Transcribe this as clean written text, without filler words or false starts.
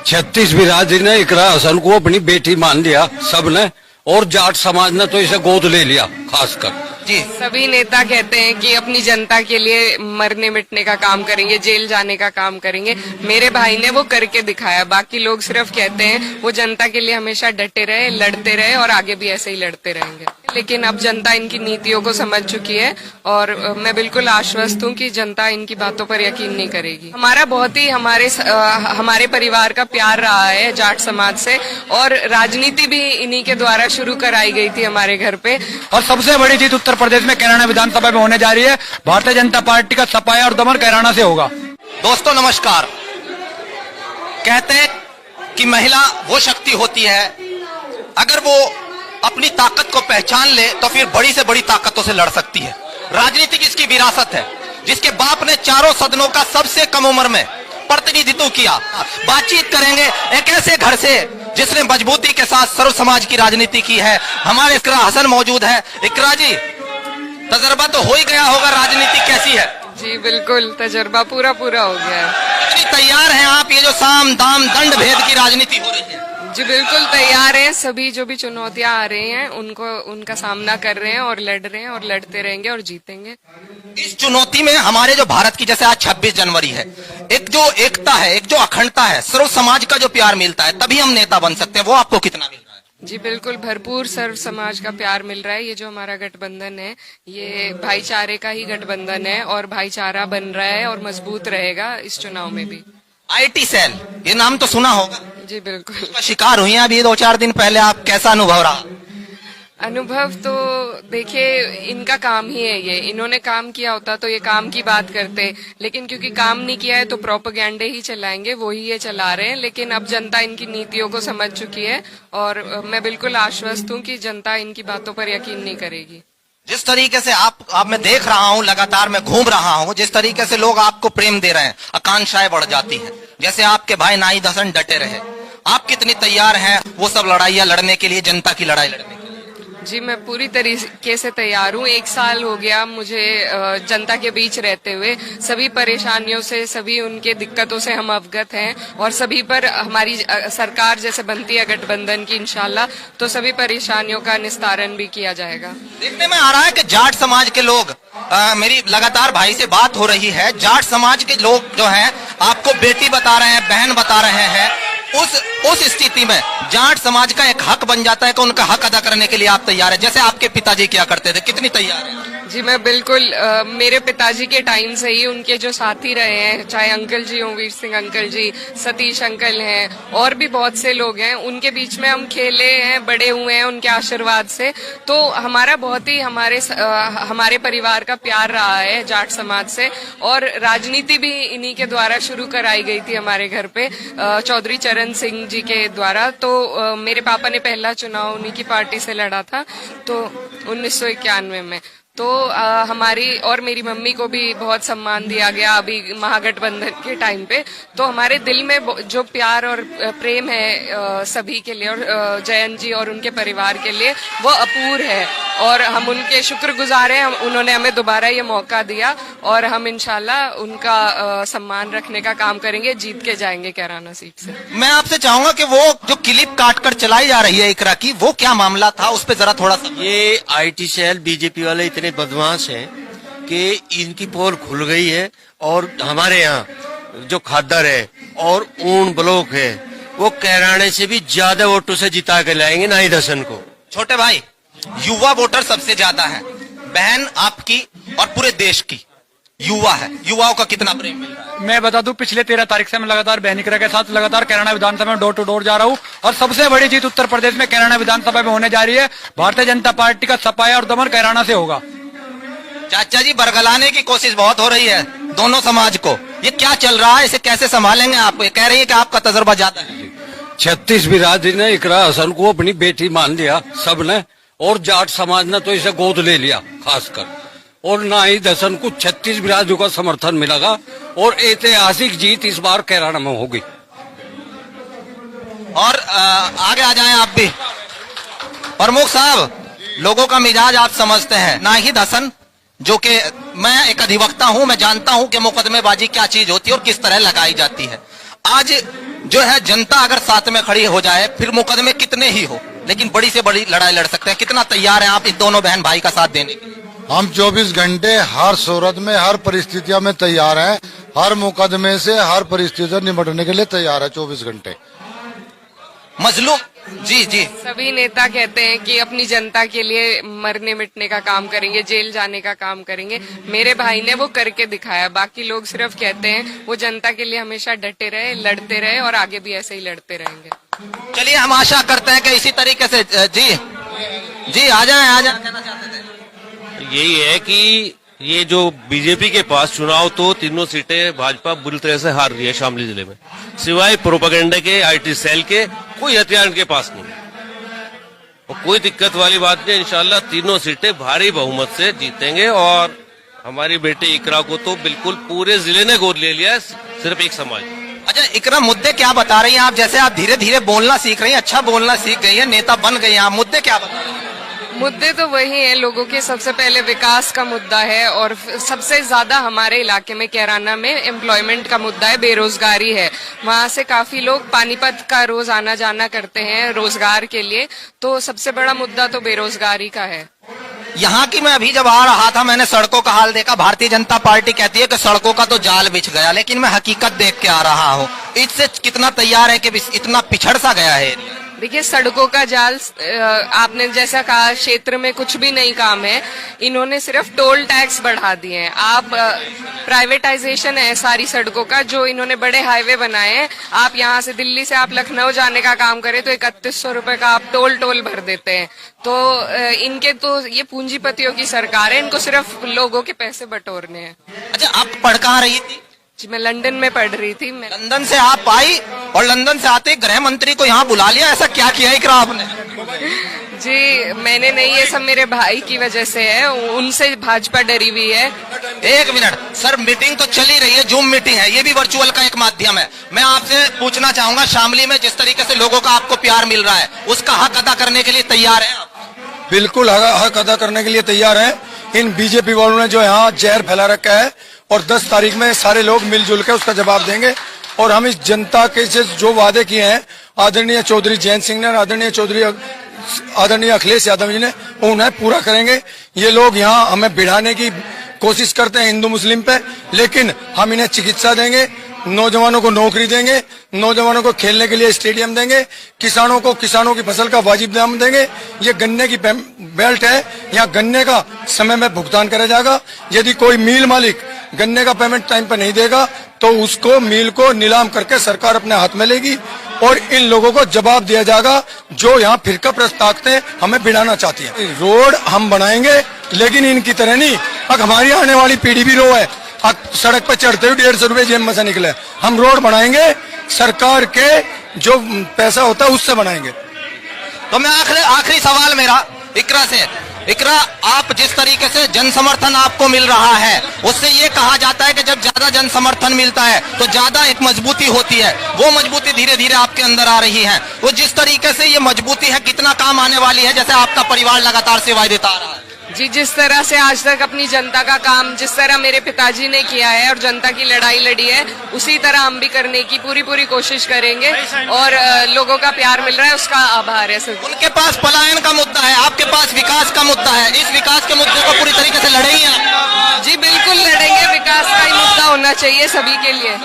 36 बिरादरी ने इकरा हसन को अपनी बेटी मान लिया सबने, और जाट समाज ने तो इसे गोद ले लिया खासकर। जी सभी नेता कहते हैं कि अपनी जनता के लिए मरने मिटने का काम करेंगे, जेल जाने का काम करेंगे। मेरे भाई ने वो करके दिखाया। बाकी लोग सिर्फ कहते हैं वो जनता के लिए हमेशा डटे रहे, लड़ते रहे और आगे भी ऐसे ही लड़ते रहेंगे। लेकिन अब जनता इनकी नीतियों को समझ चुकी है और मैं बिल्कुल आश्वस्त हूँ कि जनता इनकी बातों पर यकीन नहीं करेगी। हमारा बहुत ही हमारे परिवार का प्यार रहा है जाट समाज से, और राजनीति भी इन्हीं के द्वारा शुरू कराई गई थी हमारे घर पे। और सबसे बड़ी जीत उत्तर प्रदेश में कैराना विधानसभा में होने जा रही है। भारतीय जनता पार्टी का सफाया और दमन कैराना से होगा। दोस्तों नमस्कार। कहते हैं कि महिला वो शक्ति होती है, अगर वो अपनी ताकत को पहचान ले तो फिर बड़ी से बड़ी ताकतों से लड़ सकती है। राजनीति की इसकी विरासत है, जिसके बाप ने चारों सदनों का सबसे कम उम्र में प्रतिनिधित्व किया। बातचीत करेंगे एक ऐसे घर से जिसने मजबूती के साथ सर्व समाज की राजनीति की है। हमारे इकरा हसन मौजूद है। इकरा जी, तजर्बा तो हो ही गया होगा, राजनीति कैसी है? जी बिल्कुल, तजर्बा पूरा हो गया है। कितनी तैयार हैं आप? ये जो साम दाम दंड भेद की राजनीति हो रही है। जी बिल्कुल तैयार हैं। सभी जो भी चुनौतियां आ रही हैं उनका सामना कर रहे हैं और लड़ रहे हैं और लड़ते रहेंगे और जीतेंगे। इस चुनौती में हमारे जो भारत की, जैसे आज 26 जनवरी है, एक जो एकता है, एक जो अखंडता है, सर्व समाज का जो प्यार मिलता है, तभी हम नेता बन सकते हैं। वो आपको कितना मिल रहा है? जी बिल्कुल, भरपूर सर्व समाज का प्यार मिल रहा है। ये जो हमारा गठबंधन है, ये भाईचारे का ही गठबंधन है और भाईचारा बन रहा है और मजबूत रहेगा इस चुनाव में भी। IT सेल, ये नाम तो सुना होगा। जी बिल्कुल। उसका शिकार हुई हैं अभी 2-4 दिन पहले। आप कैसा अनुभव रहा? अनुभव तो देखिए, इनका काम ही है ये। इन्होंने काम किया होता तो ये काम की बात करते, लेकिन क्योंकि काम नहीं किया है तो प्रोपेगेंडे ही चलाएंगे, वो ही ये चला रहे हैं। लेकिन अब जनता इनकी नीतियों को समझ चुकी है और मैं बिल्कुल आश्वस्त हूँ कि जनता इनकी बातों पर यकीन नहीं करेगी। जिस तरीके से आप मैं देख रहा हूँ, लगातार मैं घूम रहा हूँ, जिस तरीके से लोग आपको प्रेम दे रहे हैं, आकांक्षाएं बढ़ जाती हैं। जैसे आपके भाई नाहिद हसन डटे रहे, आप कितनी तैयार हैं वो सब लड़ाइयाँ लड़ने के लिए, जनता की लड़ाई लड़ने के लिए? जी मैं पूरी तरीके से तैयार हूँ। 1 साल हो गया मुझे जनता के बीच रहते हुए। सभी परेशानियों से, सभी उनके दिक्कतों से हम अवगत हैं और सभी पर हमारी सरकार जैसे बनती है गठबंधन की इंशाल्लाह, तो सभी परेशानियों का निस्तारण भी किया जाएगा। देखने में आ रहा है कि जाट समाज के लोग, मेरी लगातार भाई से बात हो रही है, जाट समाज के लोग जो हैं आपको बेटी बता रहे हैं, बहन बता रहे हैं। उस स्थिति में जाट समाज का एक हक बन जाता है कि उनका हक अदा करने के लिए आप तैयार हैं, जैसे आपके पिताजी क्या करते थे। कितनी तैयार हैं? जी मैं बिल्कुल, मेरे पिताजी के टाइम से ही उनके जो साथी रहे हैं, चाहे अंकल जी हों, वीर सिंह अंकल जी, सतीश अंकल हैं और भी बहुत से लोग हैं, उनके बीच में हम खेले हैं, बड़े हुए हैं उनके आशीर्वाद से। तो हमारा बहुत ही हमारे परिवार का प्यार रहा है जाट समाज से, और राजनीति भी इन्हीं के द्वारा शुरू कराई गई थी हमारे घर पे, चौधरी चरण सिंह जी के द्वारा। तो मेरे पापा ने पहला चुनाव उन्हीं की पार्टी से लड़ा था, तो 1991 में। तो हमारी और मेरी मम्मी को भी बहुत सम्मान दिया गया अभी महागठबंधन के टाइम पे। तो हमारे दिल में जो प्यार और प्रेम है सभी के लिए और जयंत जी और उनके परिवार के लिए, वो अपूर्व है और हम उनके शुक्रगुजार हैं। उन्होंने हमें दोबारा ये मौका दिया और हम इंशाल्लाह उनका सम्मान रखने का काम करेंगे, जीत के जाएंगे कैराना सीट से। मैं आपसे चाहूंगा कि वो जो क्लिप काट कर चलाई जा रही है इकरा की, वो क्या मामला था, उस पर जरा थोड़ा सा। ये IT सेल बीजेपी वाले इतने बदमाश हैं कि इनकी पोल खुल गई है और हमारे यहाँ जो खादर है और ऊन ब्लॉक है, वो कैराने से भी ज्यादा वोटों से जिता के लाएंगे नाहिद हसन को। छोटे भाई, युवा वोटर सबसे ज्यादा है, बहन आपकी और पूरे देश की युवा है, युवाओं का कितना प्रेम मिल रहा है? मैं बता दूं, पिछले 13 तारीख से मैं लगातार बहनिकरा के साथ लगातार कैराना विधानसभा में डोर टू डोर जा रहा हूं और सबसे बड़ी जीत उत्तर प्रदेश में कैराना विधानसभा में होने जा रही है। भारतीय जनता पार्टी का सफाया और दमन कैराना से होगा। चाचा जी, बरगलाने की कोशिश बहुत हो रही है दोनों समाज को, ये क्या चल रहा है, इसे कैसे संभालेंगे आप? ये कह रही है कि आपका तजर्बा ज्यादा है। 36 बिरादरी ने इकरा हसन को अपनी बेटी मान लिया सबने, और जाट समाज ने तो इसे गोद ले लिया खासकर, और नाहिद हसन को 36 बिरादरियों का समर्थन मिलेगा और ऐतिहासिक जीत इस बार कैराना में होगी। और आगे आ जाएं आप भी। प्रमुख साहब, लोगों का मिजाज आप समझते हैं। नाहिद हसन, जो कि मैं एक अधिवक्ता हूं, मैं जानता हूं कि मुकदमेबाजी क्या चीज होती है और किस तरह लगाई जाती है। आज जो है जनता अगर साथ में खड़ी हो जाए, फिर मुकदमे कितने ही हो, लेकिन बड़ी से बड़ी लड़ाई लड़ सकते हैं। कितना तैयार हैं आप इन दोनों बहन भाई का साथ देने के लिए? हम 24 घंटे हर सूरत में, हर परिस्थितियों में तैयार हैं। हर मुकदमे से, हर परिस्थिति से निपटने के लिए तैयार है 24 घंटे। मजलूम जी जी सभी नेता कहते हैं कि अपनी जनता के लिए मरने मिटने का काम करेंगे, जेल जाने का काम करेंगे। मेरे भाई ने वो करके दिखाया। बाकी लोग सिर्फ कहते हैं वो जनता के लिए हमेशा डटे रहे, लड़ते रहे और आगे भी ऐसे ही लड़ते रहेंगे। चलिए, हम आशा करते हैं कि इसी तरीके से जी जी आ जाए कहना चाहते थे। यही है कि ये जो बीजेपी के पास चुनाव तो तीनों सीटें भाजपा बुरी तरह से हार रही है शामली जिले में, सिवाय प्रोपेगेंडा के, आईटी सेल के, कोई हथियार इनके पास नहीं और कोई दिक्कत वाली बात नहीं। इंशाल्लाह तीनों सीटें भारी बहुमत से जीतेंगे और हमारी बेटी इकरा को तो बिल्कुल पूरे जिले ने गोद ले लिया है, सिर्फ एक समाज। अच्छा इकरा, मुद्दे क्या बता रही हैं आप? जैसे आप धीरे धीरे बोलना सीख रही हैं, अच्छा बोलना सीख गई है, नेता बन गई हैं आप, मुद्दे क्या बता रही हैं? मुद्दे तो वही है लोगों के। सबसे पहले विकास का मुद्दा है और सबसे ज्यादा हमारे इलाके में कैराना में एम्प्लॉयमेंट का मुद्दा है, बेरोजगारी है। वहाँ से काफी लोग पानीपत का रोज आना जाना करते हैं रोजगार के लिए, तो सबसे बड़ा मुद्दा तो बेरोजगारी का है। यहाँ की मैं अभी जब आ रहा था, मैंने सड़कों का हाल देखा। भारतीय जनता पार्टी कहती है कि सड़कों का तो जाल बिछ गया, लेकिन मैं हकीकत देख के आ रहा हूँ। इससे कितना तैयार है कि इतना पिछड़ सा गया है? देखिए, सड़कों का जाल, आपने जैसा कहा, क्षेत्र में कुछ भी नहीं काम है। इन्होंने सिर्फ टोल टैक्स बढ़ा दिए हैं। आप प्राइवेटाइजेशन है सारी सड़कों का, जो इन्होंने बड़े हाईवे बनाए हैं। आप यहाँ से दिल्ली से आप लखनऊ जाने का काम करें तो 3100 रुपए का आप टोल भर देते हैं। तो इनके तो ये पूंजीपतियों की सरकार है, इनको सिर्फ लोगों के पैसे बटोरने हैं। अच्छा, आप पढ़ कहाँ रही थी? जी, मैं लंदन में पढ़ रही थी। मैं लंदन से आप आई और लंदन से आते गृह मंत्री को यहाँ बुला लिया, ऐसा क्या किया इकरा आपने? जी, मैंने नहीं, ये सब मेरे भाई की वजह से है, उनसे भाजपा डरी हुई है। एक मिनट सर, मीटिंग तो चली रही है, जूम मीटिंग है, ये भी वर्चुअल का एक माध्यम है। मैं आपसे पूछना चाहूंगा, शामली में जिस तरीके से लोगों का आपको प्यार मिल रहा है, उसका हक अदा करने के लिए तैयार है आप? बिल्कुल हक अदा करने के लिए तैयार हैं। इन बीजेपी वालों ने जो यहाँ जहर फैला रखा है, और 10 तारीख में सारे लोग मिलजुल के उसका जवाब देंगे। और हम इस जनता के से जो वादे किए हैं आदरणीय चौधरी जयंत सिंह ने, आदरणीय अखिलेश यादव जी ने, उन्हें पूरा करेंगे। ये लोग यहाँ हमें भिड़ाने की कोशिश करते हैं हिंदू मुस्लिम पे, लेकिन हम इन्हें चिकित्सा देंगे, नौजवानों को नौकरी देंगे, नौजवानों को खेलने के लिए स्टेडियम देंगे, किसानों की फसल का वाजिब दाम देंगे। ये गन्ने की बेल्ट है, यहाँ गन्ने का समय में भुगतान करा जाएगा। यदि कोई मिल मालिक गन्ने का पेमेंट टाइम पर नहीं देगा तो उसको मिल को नीलाम करके सरकार अपने हाथ में लेगी और इन लोगों को जवाब दिया जाएगा जो यहाँ फिरका प्रस्त ताकतें हमें भिड़ाना चाहती है। रोड हम बनाएंगे, लेकिन इनकी तरह नहीं। अब हमारी आने वाली पीढ़ी भी रो है, सड़क पर चढ़ते हुए 150 रुपए जेब में से निकले। हम रोड बनाएंगे, सरकार के जो पैसा होता है उससे बनाएंगे। तो मैं आखिरी सवाल मेरा इकरा से, इकरा, आप जिस तरीके से जन समर्थन आपको मिल रहा है, उससे ये कहा जाता है कि जब ज्यादा जन समर्थन मिलता है तो ज्यादा एक मजबूती होती है। वो मजबूती धीरे धीरे आपके अंदर आ रही है। वो जिस तरीके से ये मजबूती है, कितना काम आने वाली है, जैसे आपका परिवार लगातार सेवाएं देता आ रहा है? जी, जिस तरह से आज तक अपनी जनता का काम, जिस तरह मेरे पिताजी ने किया है और जनता की लड़ाई लड़ी है, उसी तरह हम भी करने की पूरी कोशिश करेंगे। और लोगों का प्यार मिल रहा है, उसका आभार है सर। उनके पास पलायन का मुद्दा है, आपके पास विकास का मुद्दा है। इस विकास के मुद्दे को पूरी तरीके से लड़ेंगे आप? जी बिल्कुल लड़ेंगे, विकास का ही मुद्दा होना चाहिए सभी के लिए।